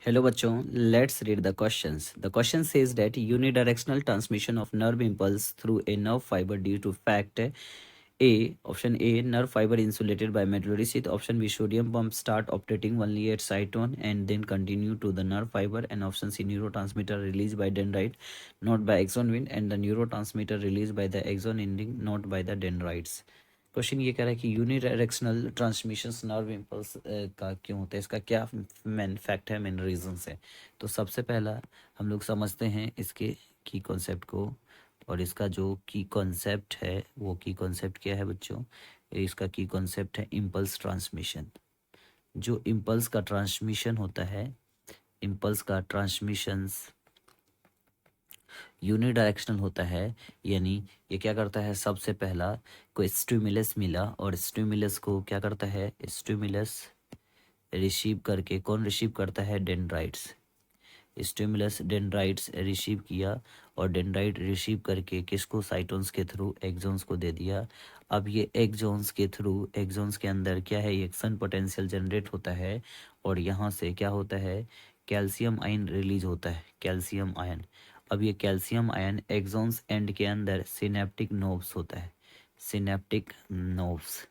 Hello bachcho, let's read the questions. The question says that unidirectional transmission of nerve impulse through a nerve fiber due to fact A, option A, nerve fiber insulated by medullary sheath. Option B, sodium pump start operating only at cytone and then continue to the nerve fiber. And option C, neurotransmitter released by dendrite, not by axon wind, and the neurotransmitter released by the axon ending, not by the dendrites. Question ये कह रहा है कि unidirectional transmission nerve impulse का क्यों होता है, इसका क्या मेन फैक्ट है, मेन रीजंस है। तो सबसे पहला हम लोग समझते हैं इसके की कॉन्सेप्ट को, और इसका जो की कॉन्सेप्ट है वो की कॉन्सेप्ट क्या है बच्चों, इसका की कॉन्सेप्ट है इम्पल्स ट्रांसमिशन। जो इम्पल्स का ट्रांसमिशन होता है, इम्पल्स का ट्रांसमिशंस यूनिडायरेक्शनल होता है, यानी ये क्या करता है, सबसे पहला कोई स्टिमुलस मिला और स्टिमुलस को क्या करता है, स्टिमुलस रिसीव करके, कौन रिसीव करता है, डेंड्राइट्स। स्टिमुलस डेंड्राइट्स रिसीव किया और डेंड्राइट रिसीव करके किसको, साइटोन्स के थ्रू एक्सोन्स को दे दिया। अब ये एक्सोन्स के थ्रू, एक्सोन्स के अंदर क्या है, एक्शन पोटेंशियल जनरेट होता है और यहाँ से क्या होता है, कैल्शियम आयन रिलीज होता है, कैल्शियम आयन। अब ये कैल्शियम आयन एक्सोन्स एंड के अंदर सिनेप्टिक नोव्स होता है, सिनेप्टिक नोव्स,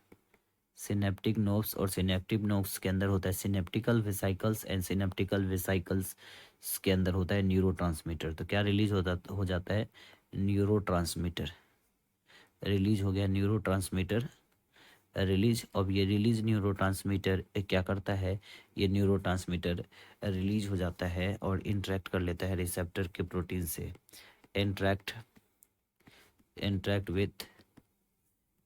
सिनेप्टिक नोव्स, और सिनेप्टिक नोव्स के अंदर होता है सिनेप्टिकल वेसिकल्स, एंड सिनेप्टिकल वेसिकल्स के अंदर होता है न्यूरोट्रांसमीटर। तो क्या रिलीज हो जाता है, न्यूरोट्रांसमीटर रिलीज हो गया, न्यूरोट्रांसमीटर रिलीज। अब ये रिलीज न्यूरोट्रांसमीटर क्या करता है, ये न्यूरोट्रांसमीटर रिलीज हो जाता है और इंटरेक्ट कर लेता है रिसेप्टर के प्रोटीन से, इंटरेक्ट विथ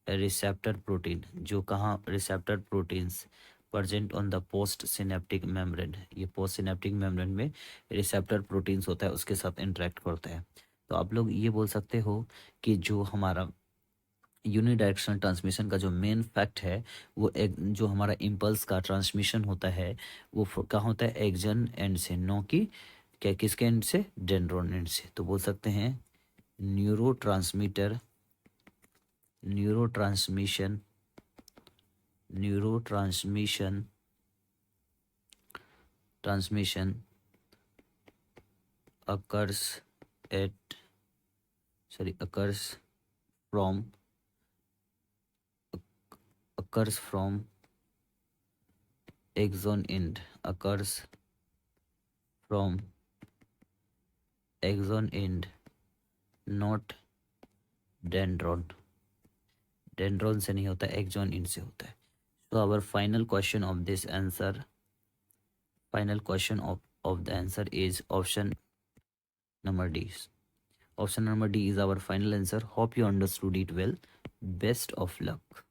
रिसेप्टर प्रोटीन, जो कहाँ, receptor proteins present on the post synaptic membrane, ये पोस्ट सिनेप्टिक मेम्ब्रेन में रिसेप्टर प्रोटीन्स होता है, उसके साथ इंटरेक्ट करता है। तो आप लोग ये बोल सकते हो कि जो हमारा यूनिडायरेक्शनल ट्रांसमिशन का जो मेन फैक्ट है, वो एक जो हमारा इम्पल्स का ट्रांसमिशन होता है वो कहाँ होता है, एक्जन एंड से, नो कि क्या, किसके एंड से, डेंड्रोन एंड से। तो बोल सकते हैं neuro transmitter, neurotransmission, neurotransmission transmission occurs at occurs from axon end, occurs from axon end, not dendron, dendron से नहीं होता, axon end से होता है। So our final question of this answer, final question of the answer is option number D. Option number D is our final answer. Hope you understood it well. Best of luck.